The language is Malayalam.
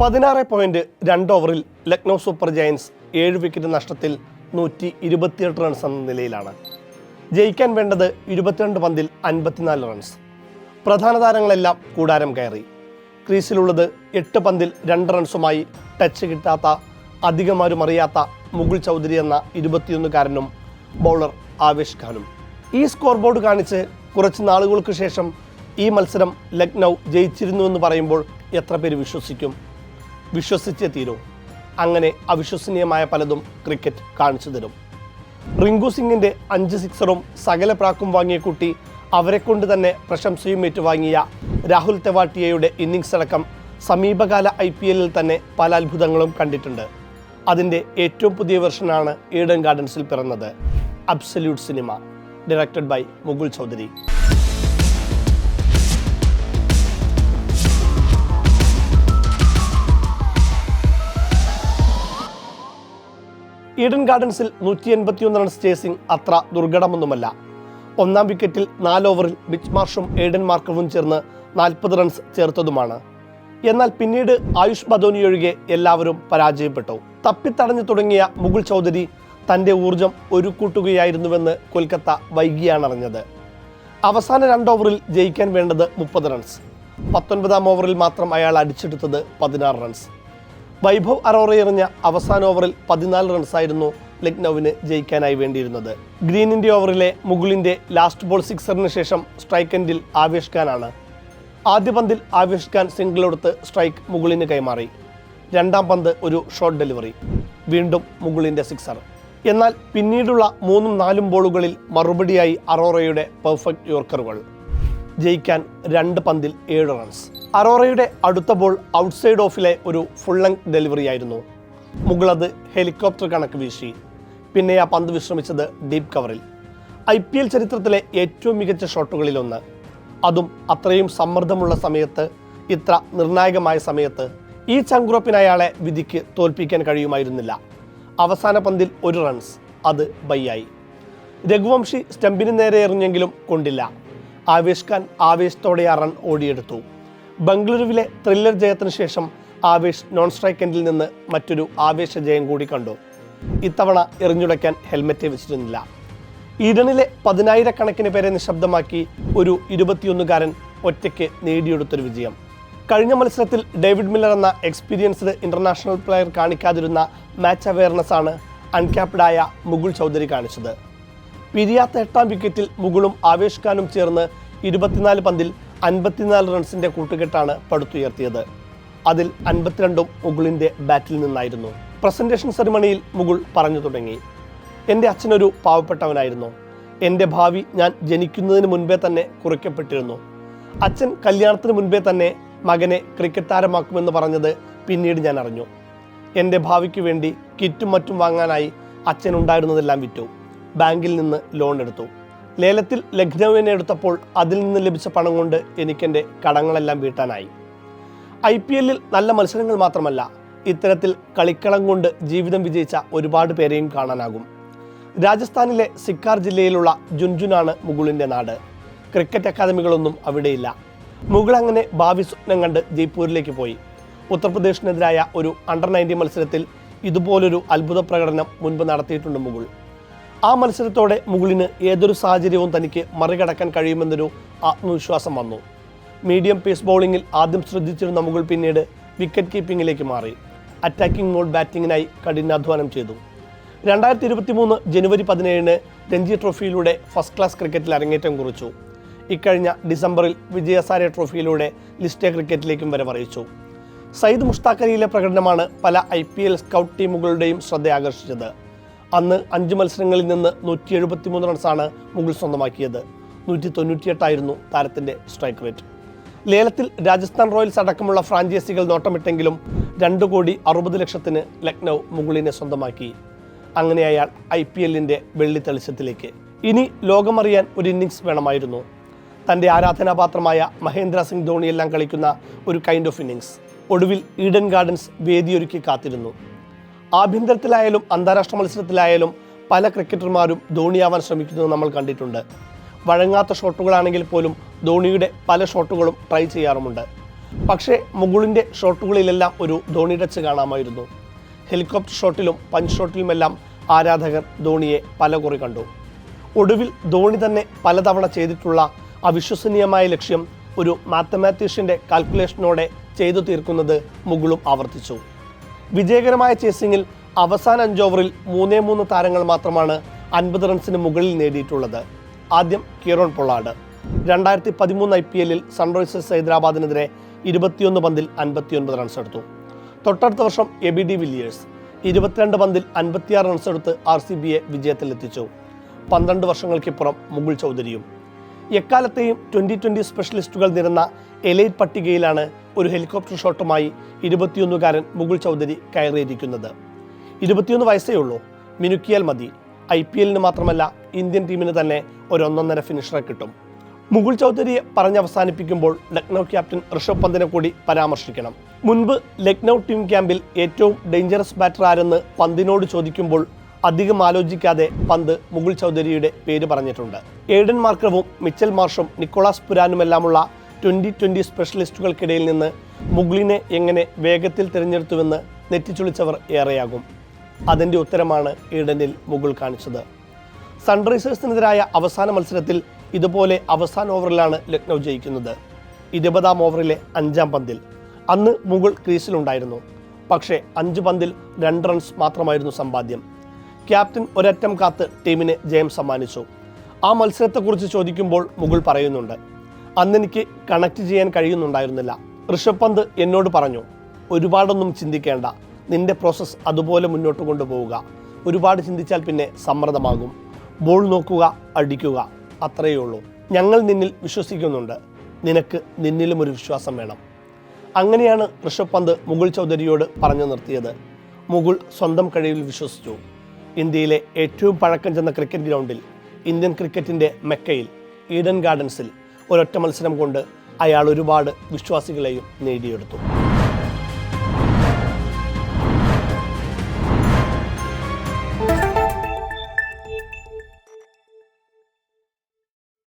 16.2 ഓവറിൽ ലക്നൗ സൂപ്പർ ജയൻസ് 7 വിക്കറ്റ് നഷ്ടത്തിൽ 128 റൺസ് എന്ന നിലയിലാണ്. ജയിക്കാൻ വേണ്ടത് 22 പന്തിൽ 54 റൺസ്. പ്രധാന താരങ്ങളെല്ലാം കൂടാരം കയറി. ക്രീസിലുള്ളത് 8 പന്തിൽ 2 റൺസുമായി ടച്ച് കിട്ടാത്ത, അധികമാരും അറിയാത്ത മുകുൾ ചൗധരി എന്ന 21-കാരനും ബൗളർ ആവേശ് ഖാനും. ഈ സ്കോർ ബോർഡ് കാണിച്ച് കുറച്ച് നാളുകൾക്ക് ശേഷം ഈ മത്സരം ലക്നൗ ജയിച്ചിരുന്നുവെന്ന് പറയുമ്പോൾ എത്ര പേര് വിശ്വസിക്കും? വിശ്വസിച്ചേ തീരൂ. അങ്ങനെ അവിശ്വസനീയമായ പലതും ക്രിക്കറ്റ് കാണിച്ചു തരും. റിങ്കു സിംഗിൻ്റെ 5 സിക്സറും സകല പ്രാക്കും വാങ്ങിയ കുട്ടി, അവരെ കൊണ്ട് തന്നെ പ്രശംസയും ഏറ്റുവാങ്ങിയ രാഹുൽ തെവാട്ടിയയുടെ ഇന്നിങ്സ് അടക്കം സമീപകാല IPL-ൽ തന്നെ പല അത്ഭുതങ്ങളും കണ്ടിട്ടുണ്ട്. അതിൻ്റെ ഏറ്റവും പുതിയ വെർഷനാണ് ഈഡൻ ഗാർഡൻസിൽ പിറന്നത്. Absolute cinema, directed by Mukul Chaudhary. Eden ഗാർഡൻസിൽ 181 റൺസ് ചേസിംഗ് അത്ര ദുർഘടമൊന്നുമല്ല. 1-ാം വിക്കറ്റിൽ 4 ഓവറിൽ മിച്ച് മാർഷും എയ്ഡൻ മാർക്കവും ചേർന്ന് 40 റൺസ് ചേർത്തതുമാണ്. എന്നാൽ പിന്നീട് ആയുഷ് ബദോനിയൊഴികെ എല്ലാവരും പരാജയപ്പെട്ടു. തപ്പിത്തടഞ്ഞു തുടങ്ങിയ മുകുൾ ചൗധരി തൻ്റെ ഊർജം ഒരുക്കൂട്ടുകയായിരുന്നുവെന്ന് കൊൽക്കത്ത വൈകിയാണ് അറിഞ്ഞത്. അവസാന 2 ഓവറിൽ ജയിക്കാൻ വേണ്ടത് 30 റൺസ്. 19-ാം ഓവറിൽ മാത്രം അയാൾ അടിച്ചെടുത്തത് 16 റൺസ്. വൈഭവ് അറോറ എറിഞ്ഞ അവസാന ഓവറിൽ 14 റൺസായിരുന്നു ലക്നൌവിന് ജയിക്കാനായി വേണ്ടിയിരുന്നത്. ഗ്രീനിൻ്റെ ഓവറിലെ മുകുളിൻ്റെ ലാസ്റ്റ് ബോൾ സിക്സറിന് ശേഷം സ്ട്രൈക്ക് എൻഡിൽ ആവേശ് ഖാനാണ്. ആദ്യ പന്തിൽ ആവേശ് ഖാൻ സിംഗിൾ എടുത്ത് സ്ട്രൈക്ക് മുകുളിന് കൈമാറി. 2-ാം പന്ത് ഒരു ഷോർട്ട് ഡെലിവറി, വീണ്ടും മുകുളിൻ്റെ സിക്സർ. എന്നാൽ പിന്നീടുള്ള 3-4 ബോളുകളിൽ മറുപടിയായി അറോറയുടെ പെർഫെക്റ്റ് യോർക്കറുകൾ. ജയിക്കാൻ 2 പന്തിൽ 7 റൺസ്. അറോറയുടെ അടുത്ത ബോൾ ഔട്ട്സൈഡ് ഓഫിലെ ഒരു ഫുൾ ലെങ്ത് ഡെലിവറി ആയിരുന്നു. മുകളത് ഹെലികോപ്റ്റർ കണക്ക് വീശി. പിന്നെ ആ പന്ത് വിശ്രമിച്ചത് ഡീപ്പ് കവറിൽ. IPL ചരിത്രത്തിലെ ഏറ്റവും മികച്ച ഷോട്ടുകളിലൊന്ന്. അതും അത്രയും സമ്മർദ്ദമുള്ള സമയത്ത്, ഇത്ര നിർണായകമായ സമയത്ത്. ഈ ചങ്കുറപ്പിന് അയാളെ വിധിക്ക് തോൽപ്പിക്കാൻ കഴിയുമായിരുന്നില്ല. അവസാന പന്തിൽ 1 റൺസ്, അത് ബൈയായി. രഘുവംശി സ്റ്റംപിന് നേരെ എറിഞ്ഞെങ്കിലും കൊണ്ടില്ല. ആവേശ് ഖാൻ ആവേശത്തോടെ ആ റൺ ഓടിയെടുത്തു. ബംഗളൂരുവിലെ ത്രില്ലർ ജയത്തിന് ശേഷം ആവേശ് നോൺ സ്ട്രൈക്ക് എൻഡിൽ നിന്ന് മറ്റൊരു ആവേശ ജയം കൂടി കണ്ടു. ഇത്തവണ എറിഞ്ഞുടയ്ക്കാൻ ഹെൽമെറ്റ് വെച്ചിരുന്നില്ല. ഈഡനിലെ 10,000-കണക്കിന് പേരെ നിശബ്ദമാക്കി ഒരു 21-കാരൻ ഒറ്റയ്ക്ക് നേടിയെടുത്തൊരു വിജയം. കഴിഞ്ഞ മത്സരത്തിൽ ഡേവിഡ് മില്ലർ എന്ന എക്സ്പീരിയൻസ്ഡ് ഇന്റർനാഷണൽ പ്ലെയർ കാണിക്കാതിരുന്ന മാച്ച് അവെയർനെസ് ആണ് അൺക്യാപ്ഡായ മുകുൾ ചൗധരി കാണിച്ചത്. പിരിയാത്ത 8-ാം വിക്കറ്റിൽ മുകുളും ആവേശ് ഖാനും ചേർന്ന് 24 പന്തിൽ 54 റൺസിൻ്റെ കൂട്ടുകെട്ടാണ് പടുത്തുയർത്തിയത്. അതിൽ 52 മുകുളിൻ്റെ ബാറ്റിൽ നിന്നായിരുന്നു. പ്രസന്റേഷൻ സെറിമണിയിൽ മുകുൾ പറഞ്ഞു തുടങ്ങി, എൻ്റെ അച്ഛനൊരു പാവപ്പെട്ടവനായിരുന്നു. എൻ്റെ ഭാവി ഞാൻ ജനിക്കുന്നതിന് മുൻപേ തന്നെ കുറിക്കപ്പെട്ടിരുന്നു. അച്ഛൻ കല്യാണത്തിന് മുൻപേ തന്നെ മകനെ ക്രിക്കറ്റ് താരമാക്കുമെന്ന് പറഞ്ഞത് പിന്നീട് ഞാൻ അറിഞ്ഞു. എൻ്റെ ഭാവിക്ക് വേണ്ടി കിറ്റും മറ്റും വാങ്ങാനായി അച്ഛൻ ഉണ്ടായിരുന്നതെല്ലാം വിറ്റു. ബാങ്കിൽ നിന്ന് ലോൺ എടുത്തു. ലേലത്തിൽ ലക്നൌവിനെ എടുത്തപ്പോൾ അതിൽ നിന്ന് ലഭിച്ച പണം കൊണ്ട് എനിക്കെൻ്റെ കടങ്ങളെല്ലാം വീട്ടാനായി. IPL-ൽ നല്ല മത്സരങ്ങൾ മാത്രമല്ല, ഇത്തരത്തിൽ കളിക്കളം കൊണ്ട് ജീവിതം വിജയിച്ച ഒരുപാട് പേരെയും കാണാനാകും. രാജസ്ഥാനിലെ സിക്കാർ ജില്ലയിലുള്ള ജുൻജുനാണ് മുകുളിൻ്റെ നാട്. ക്രിക്കറ്റ് അക്കാദമികളൊന്നും അവിടെയില്ല. മുകുൾ അങ്ങനെ ഭാവി സ്വപ്നം കണ്ട് ജയ്പൂരിലേക്ക് പോയി. ഉത്തർപ്രദേശിനെതിരായ ഒരു അണ്ടർ-19 മത്സരത്തിൽ ഇതുപോലൊരു അത്ഭുത പ്രകടനം മുൻപ് നടത്തിയിട്ടുണ്ട് മുകുൾ. ആ മത്സരത്തോടെ മുകുളിന് ഏതൊരു സാഹചര്യവും തനിക്ക് മറികടക്കാൻ കഴിയുമെന്നൊരു ആത്മവിശ്വാസം വന്നു. മീഡിയം പേസ് ബൗളിങ്ങിൽ ആദ്യം ശ്രദ്ധിച്ചിരുന്ന മുകുൾ പിന്നീട് വിക്കറ്റ് കീപ്പിങ്ങിലേക്ക് മാറി. അറ്റാക്കിംഗ് മോഡ് ബാറ്റിങ്ങിനായി കഠിനാധ്വാനം ചെയ്തു. 2023 ജനുവരി 17-ന് രഞ്ജി ട്രോഫിയിലൂടെ ഫസ്റ്റ് ക്ലാസ് ക്രിക്കറ്റിൽ അരങ്ങേറ്റം കുറിച്ചു. ഇക്കഴിഞ്ഞ ഡിസംബറിൽ വിജയ ഹസാരെ ട്രോഫിയിലൂടെ ലിസ്റ്റ് ക്രിക്കറ്റിലേക്കും വരവറിയിച്ചു. സയ്യിദ് മുഷ്താഖ് അലിയിലെ പ്രകടനമാണ് പല IPL സ്കൗട്ട് ടീമുകളുടെയും ശ്രദ്ധ ആകർഷിച്ചത്. അന്ന് 5 മത്സരങ്ങളിൽ നിന്ന് 173 റൺസാണ് മുകുൾ സ്വന്തമാക്കിയത്. 198 ആയിരുന്നു താരത്തിൻ്റെ സ്ട്രൈക്ക് റേറ്റ്. ലേലത്തിൽ രാജസ്ഥാൻ റോയൽസ് അടക്കമുള്ള ഫ്രാഞ്ചൈസികൾ നോട്ടമിട്ടെങ്കിലും 2,60,00,000-ന് ലക്നൗ മുകുളിനെ സ്വന്തമാക്കി. അങ്ങനെ അയാൾ IPL-ൻ്റെ വെള്ളി തെളിച്ചത്തിലേക്ക്. ഇനി ലോകമറിയാൻ ഒരു ഇന്നിങ്സ് വേണമായിരുന്നു. തൻ്റെ ആരാധനാപാത്രമായ മഹേന്ദ്ര സിംഗ് ധോണിയെല്ലാം കളിക്കുന്ന ഒരു കൈൻഡ് ഓഫ് ഇന്നിങ്സ്. ഒടുവിൽ ഈഡൻ ഗാർഡൻസ് വേദിയൊരുക്കി കാത്തിരുന്നു. ആഭ്യന്തരത്തിലായാലും അന്താരാഷ്ട്ര മത്സരത്തിലായാലും പല ക്രിക്കറ്റർമാരും ധോണിയാവാൻ ശ്രമിക്കുന്നത് നമ്മൾ കണ്ടിട്ടുണ്ട്. വഴങ്ങാത്ത ഷോട്ടുകളാണെങ്കിൽ പോലും ധോണിയുടെ പല ഷോട്ടുകളും ട്രൈ ചെയ്യാറുമുണ്ട്. പക്ഷേ മുകുളിൻ്റെ ഷോട്ടുകളിലെല്ലാം ഒരു ധോണി ടച്ച് കാണാമായിരുന്നു. ഹെലികോപ്റ്റർ ഷോട്ടിലും പഞ്ച് ഷോട്ടിലുമെല്ലാം ആരാധകർ ധോണിയെ പലകുറി കണ്ടു. ഒടുവിൽ ധോണി തന്നെ പലതവണ ചെയ്തിട്ടുള്ള അവിശ്വസനീയമായ ലക്ഷ്യം ഒരു മാത്തമാറ്റീഷ്യൻ്റെ കാൽക്കുലേഷനോടെ ചെയ്തു തീർക്കുന്നത് മുകുളും ആവർത്തിച്ചു. വിജയകരമായ ചേസിങ്ങിൽ അവസാന 5 ഓവറിൽ 3 താരങ്ങൾ മാത്രമാണ് 50 റൺസിന് മുകളിൽ നേടിയിട്ടുള്ളത്. ആദ്യം കീറോൺ പൊള്ളാർഡ് 2013 IPL സൺറൈസേഴ്സ് ഹൈദരാബാദിനെതിരെ 21 പന്തിൽ 59 റൺസ് എടുത്തു. തൊട്ടടുത്ത വർഷം എബി ഡി വില്ലിയേഴ്സ് 22 പന്തിൽ 56 റൺസ് എടുത്ത് RCBയെ വിജയത്തിലെത്തിച്ചു. 12 വർഷങ്ങൾക്കിപ്പുറം മുകുൾ ചൗധരിയും. എക്കാലത്തെയും 2020 സ്പെഷ്യലിസ്റ്റുകൾ നിരന്ന എലൈറ്റ് പട്ടികയിലാണ് ഒരു ഹെലികോപ്റ്റർ ഷോട്ടുമായി 21-കാരൻ മുകുൾ ചൗധരി കയറിയിരിക്കുന്നത്. 21 വയസ്സേ ഉള്ളൂ. മിനുക്കിയാൽ മതി. IPL മാത്രമല്ല ഇന്ത്യൻ ടീമിന് തന്നെ ഒരു 1.5 ഫിനിഷറെ കിട്ടും. മുകുൾ ചൗധരിയെ പറഞ്ഞവസാനിപ്പിക്കുമ്പോൾ ലക്നൗ ക്യാപ്റ്റൻ ഋഷഭ് പന്തിനെ കൂടി പരാമർശിക്കണം. മുൻപ് ലക്നൗ ടീം ക്യാമ്പിൽ ഏറ്റവും ഡേഞ്ചറസ് ബാറ്റർ ആരെന്ന് പന്തിനോട് ചോദിക്കുമ്പോൾ അധികം ആലോചിക്കാതെ പന്ത് മുകുൾ ചൗധരിയുടെ പേര് പറഞ്ഞിട്ടുണ്ട്. എയ്ഡൻ മാർക്രവും മിച്ചൽ മാർഷും നിക്കോളാസ് പുരാനുമെല്ലാമുള്ള 2020 സ്പെഷ്യലിസ്റ്റുകൾക്കിടയിൽ നിന്ന് മുകുളിനെ എങ്ങനെ വേഗത്തിൽ തിരഞ്ഞെടുത്തുവെന്ന് നെറ്റിച്ചുളിച്ചവർ ഏറെയാകും. അതിൻ്റെ ഉത്തരമാണ് ഈഡനിൽ മുകുൾ കാണിച്ചത്. സൺറൈസേഴ്സിനെതിരായ അവസാന മത്സരത്തിൽ ഇതുപോലെ അവസാന ഓവറിലാണ് ലക്നൗ ജയിക്കുന്നത്. 20-ാം ഓവറിലെ 5-ാം പന്തിൽ. അന്ന് മുകുൾ ക്രീസിലുണ്ടായിരുന്നു. പക്ഷേ 5 പന്തിൽ 2 റൺസ് മാത്രമായിരുന്നു സമ്പാദ്യം. ക്യാപ്റ്റൻ ഒരറ്റം കാത്ത് ടീമിന് ജയം സമ്മാനിച്ചു. ആ മത്സരത്തെക്കുറിച്ച് ചോദിക്കുമ്പോൾ മുകുൾ പറയുന്നുണ്ട്, അന്നെനിക്ക് കണക്ട് ചെയ്യാൻ കഴിയുന്നുണ്ടായിരുന്നില്ല. ഋഷഭ് പന്ത് എന്നോട് പറഞ്ഞു, ഒരുപാടൊന്നും ചിന്തിക്കേണ്ട, നിന്റെ പ്രോസസ്സ് അതുപോലെ മുന്നോട്ട് കൊണ്ടുപോവുക. ഒരുപാട് ചിന്തിച്ചാൽ പിന്നെ സമ്മർദ്ദമാകും. ബോൾ നോക്കുക, അടിക്കുക, അത്രയേ ഉള്ളൂ. ഞങ്ങൾ നിന്നിൽ വിശ്വസിക്കുന്നുണ്ട്. നിനക്ക് നിന്നിലും ഒരു വിശ്വാസം വേണം. അങ്ങനെയാണ് ഋഷഭ് പന്ത് മുകുൾ ചൗധരിയോട് പറഞ്ഞു നിർത്തിയത്. മുകുൾ സ്വന്തം കഴിവിൽ വിശ്വസിച്ചു. ഇന്ത്യയിലെ ഏറ്റവും പഴക്കം ചെന്ന ക്രിക്കറ്റ് ഗ്രൗണ്ടിൽ, ഇന്ത്യൻ ക്രിക്കറ്റിൻ്റെ മെക്കയിൽ, ഈഡൻ ഗാർഡൻസിൽ ഒരൊറ്റ മത്സരം കൊണ്ട് അയാൾ ഒരുപാട് വിശ്വാസികളെയും നേടിയെടുത്തു.